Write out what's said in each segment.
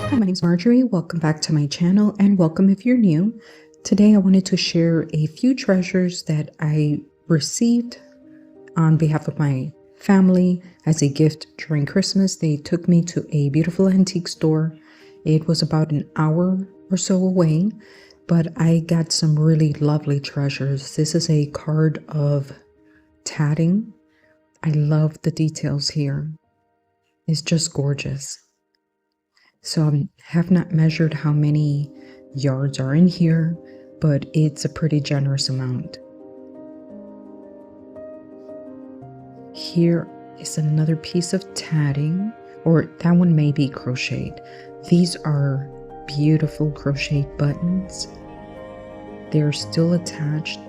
Hi, my name is Marjorie. Welcome back to my channel and welcome if you're new. Today I wanted to share a few treasures that I received on behalf of my family as a gift during Christmas. They took me to a beautiful antique store. It was about an hour or so away, but I got some really lovely treasures. This is a card of tatting. I love the details here. It's just gorgeous. So I have not measured how many yards are in here, but it's a pretty generous amount. Here is another piece of tatting, or that one may be crocheted. These are beautiful crochet buttons. They're still attached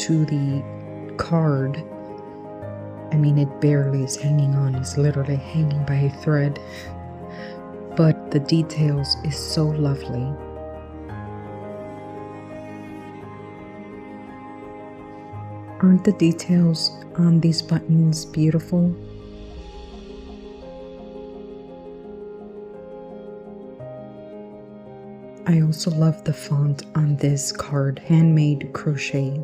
to the card. I mean, it barely is hanging on. It's literally hanging by a thread. But the details is so lovely. Aren't the details on these buttons beautiful? I also love the font on this card, handmade crochet.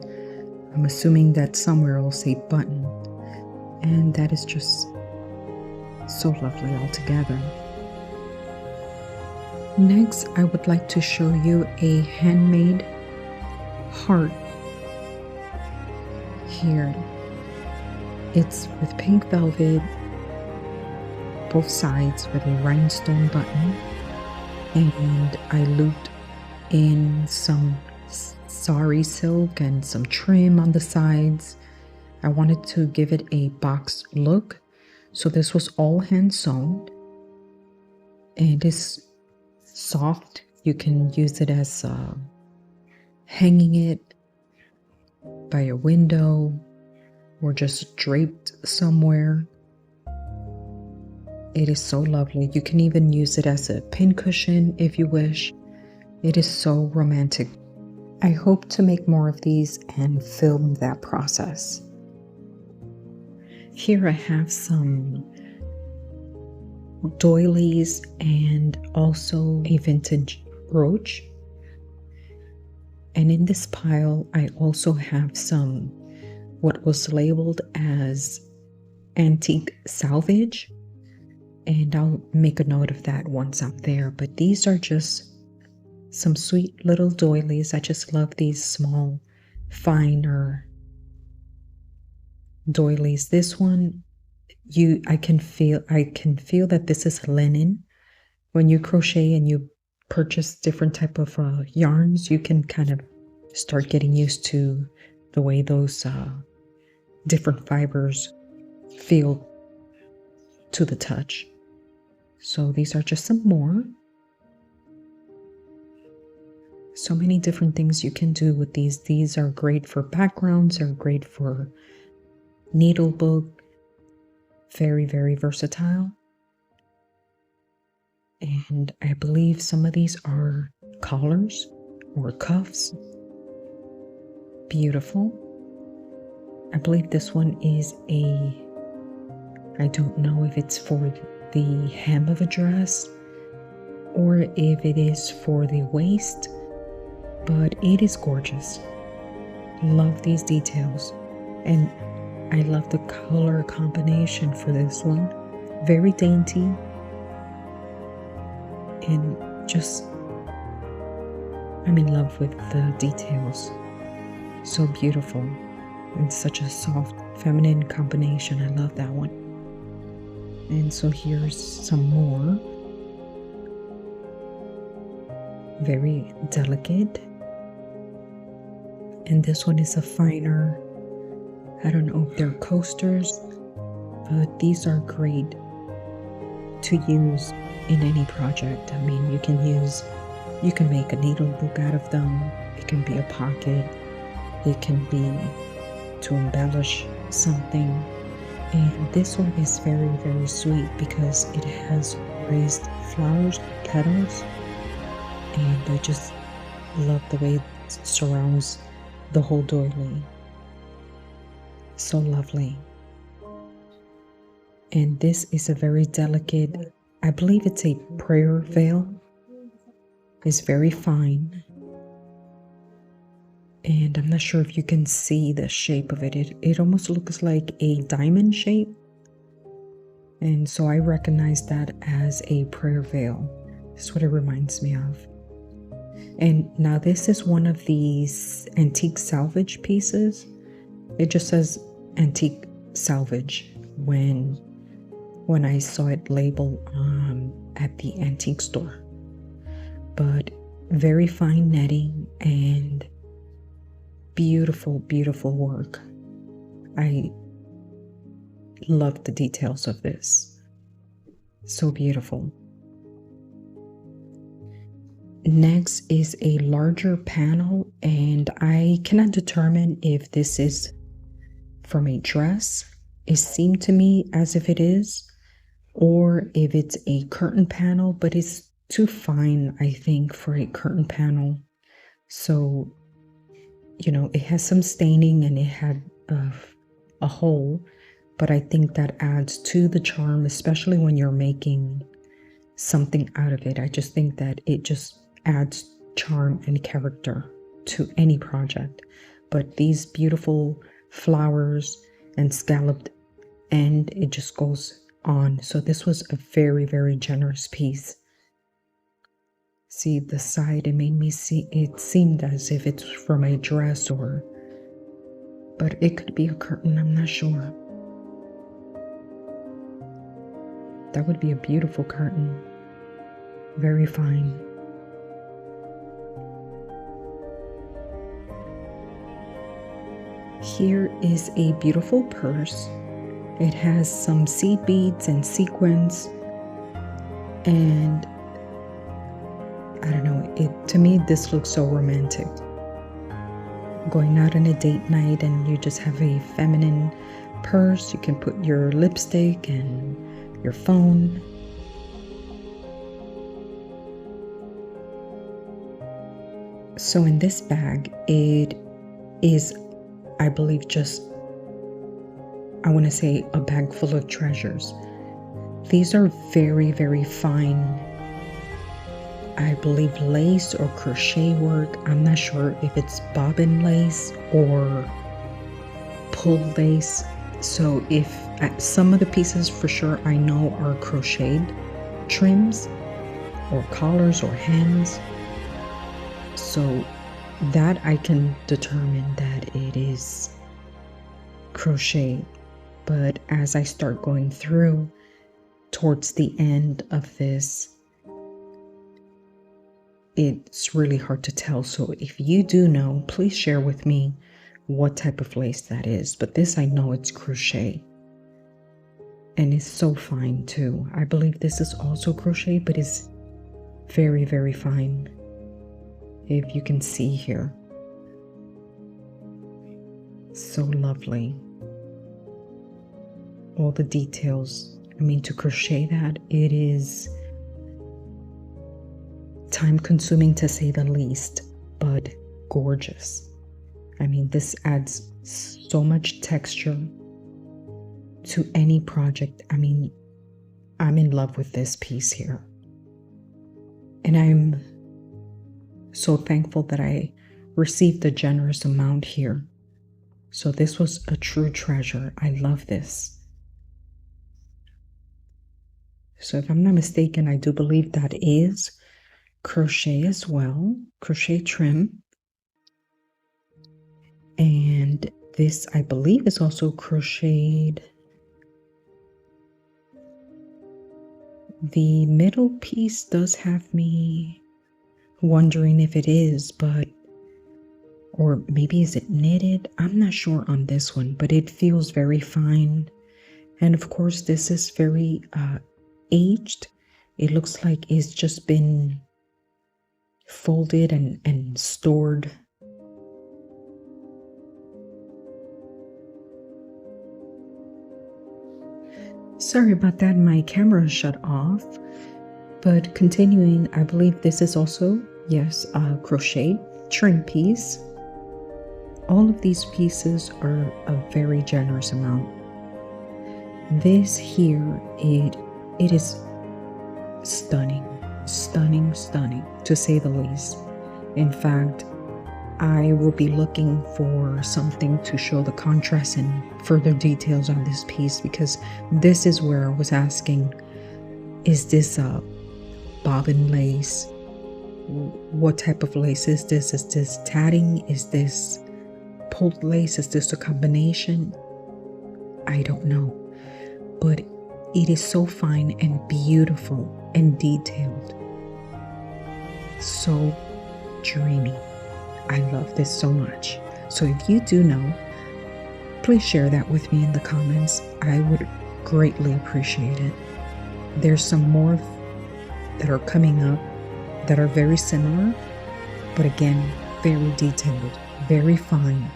I'm assuming that somewhere it'll say button. And that is just so lovely altogether. Next, I would like to show you a handmade heart. Here, it's with pink velvet, both sides with a rhinestone button, and I looped in some sari silk and some trim on the sides. I wanted to give it a box look, so this was all hand sewn, and it's soft. You can use it as hanging it by a window or just draped somewhere. It is so lovely. You can even use it as a pincushion if you wish. It is so romantic. I hope to make more of these and film that process. Here I have some doilies and also a vintage brooch. And in this pile, I also have some what was labeled as antique salvage. And I'll make a note of that once I'm there. But these are just some sweet little doilies. I just love these small, finer doilies. This one, I can feel that this is linen. When you crochet and you purchase different type of yarns, you can kind of start getting used to the way those different fibers feel to the touch. So these are just some more. So many different things you can do with these. These are great for backgrounds, are great for needlebook. Very, very versatile. And I believe some of these are collars or cuffs. Beautiful. I believe this one is I don't know if it's for the hem of a dress or if it is for the waist, but it is gorgeous. Love these details. And I love the color combination for this one. Very dainty. And just, I'm in love with the details. So beautiful. And such a soft, feminine combination. I love that one. And so here's some more. Very delicate. And this one is a finer, I don't know if they're coasters, but these are great to use in any project. I mean, you can make a needlebook out of them. It can be a pocket. It can be to embellish something. And this one is very, very sweet because it has raised flowers, petals, and I just love the way it surrounds the whole doily. So lovely. And this is a very delicate, I believe it's a prayer veil. is very fine. And I'm not sure if you can see the shape of it. It almost looks like a diamond shape. And so I recognize that as a prayer veil. That's what it reminds me of. And now this is one of these antique salvage pieces. It just says antique salvage when I saw it labeled at the antique store. But very fine netting and beautiful, beautiful work. I love the details of this. So beautiful. Next is a larger panel, and I cannot determine if this is from a dress. It seemed to me as if it is, or if it's a curtain panel, but it's too fine, I think, for a curtain panel. So, it has some staining and it had a hole, but I think that adds to the charm, especially when you're making something out of it. I just think that it just adds charm and character to any project. But these beautiful flowers and scalloped end, it just goes on. So this was a very, very generous piece. See the side, it made me see, it seemed as if it's from a dress but it could be a curtain, I'm not sure. That would be a beautiful curtain. Very fine. Here is a beautiful purse. It has some seed beads and sequins, and I don't know, to me this looks so romantic. Going out on a date night and you just have a feminine purse, you can put your lipstick and your phone. So in this bag, it is, I believe, I want to say a bag full of treasures. These are very, very fine, I believe, lace or crochet work. I'm not sure if it's bobbin lace or pull lace. So if some of the pieces for sure I know are crocheted trims or collars or hems. So that I can determine that it is crochet. But as I start going through towards the end of this, it's really hard to tell. So if you do know, please share with me what type of lace that is. But this, I know it's crochet. And it's so fine too. I believe this is also crochet, but it's very, very fine. If you can see here. So lovely. All the details. I mean, to crochet that, it is time consuming to say the least, but gorgeous. I mean, this adds so much texture to any project. I mean, I'm in love with this piece here. And I'm so thankful that I received a generous amount here. So this was a true treasure. I love this. So if I'm not mistaken, I do believe that is crochet as well, crochet trim. And this, I believe, is also crocheted. The middle piece does have me wondering if it is, or maybe is it knitted? I'm not sure on this one, but it feels very fine. And of course, this is very aged. It looks like it's just been folded and stored. Sorry about that, my camera shut off. But continuing, I believe this is also, yes, a crochet trim piece. All of these pieces are a very generous amount. This here, it is stunning. stunning, stunning, to say the least. In fact, I will be looking for something to show the contrast and further details on this piece, because this is where I was asking, is this a bobbin lace? What type of lace is this? Is this tatting? Is this pulled lace? Is this a combination? I don't know. But it is so fine and beautiful and detailed. So dreamy. I love this so much. So if you do know, please share that with me in the comments. I would greatly appreciate it. There's some more that are coming up that are very similar, but again, very detailed, very fine.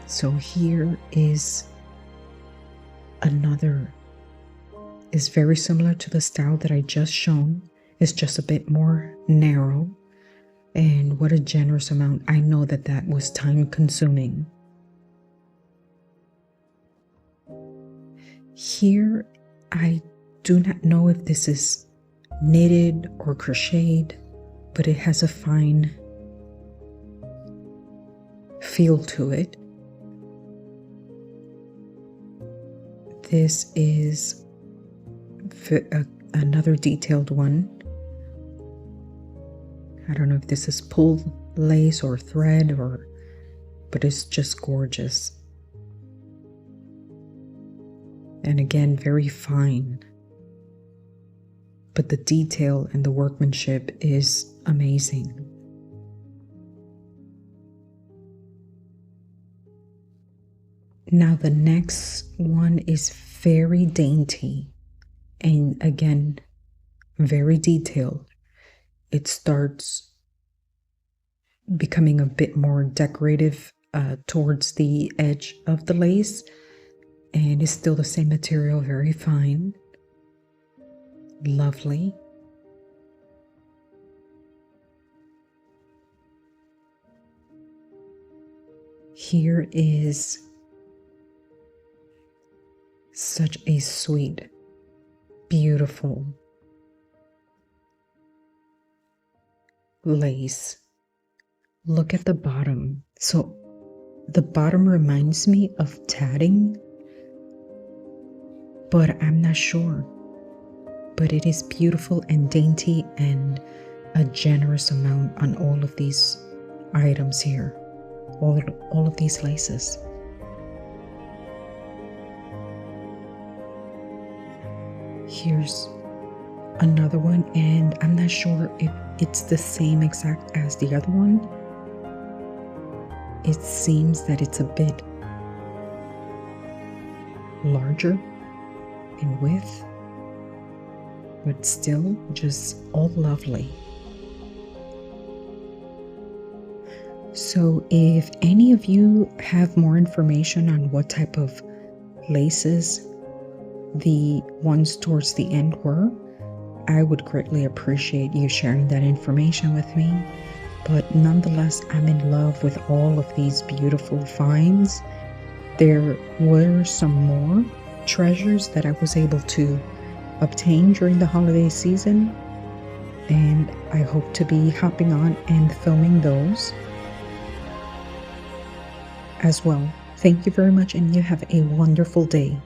So here is another. Is very similar to the style that I just shown. It's just a bit more narrow. And what a generous amount. I know that that was time consuming. Here, I do not know if this is knitted or crocheted, but it has a fine feel to it. This is another detailed one. I don't know if this is pulled lace or thread, but it's just gorgeous. And again, very fine. But the detail and the workmanship is amazing. Now the next one is very dainty and again, very detailed. It starts becoming a bit more decorative towards the edge of the lace, and it's still the same material, very fine, lovely. Here is such a sweet, beautiful lace. Look at the bottom. So the bottom reminds me of tatting, but I'm not sure. But it is beautiful and dainty and a generous amount on all of these items here, all of these laces. Here's another one, and I'm not sure if it's the same exact as the other one. It seems that it's a bit larger in width, but still just all lovely. So if any of you have more information on what type of laces the ones towards the end were, I would greatly appreciate you sharing that information with me. But nonetheless, I'm in love with all of these beautiful finds. There were some more treasures that I was able to obtain during the holiday season, and I hope to be hopping on and filming those as well. Thank you very much, and you have a wonderful day.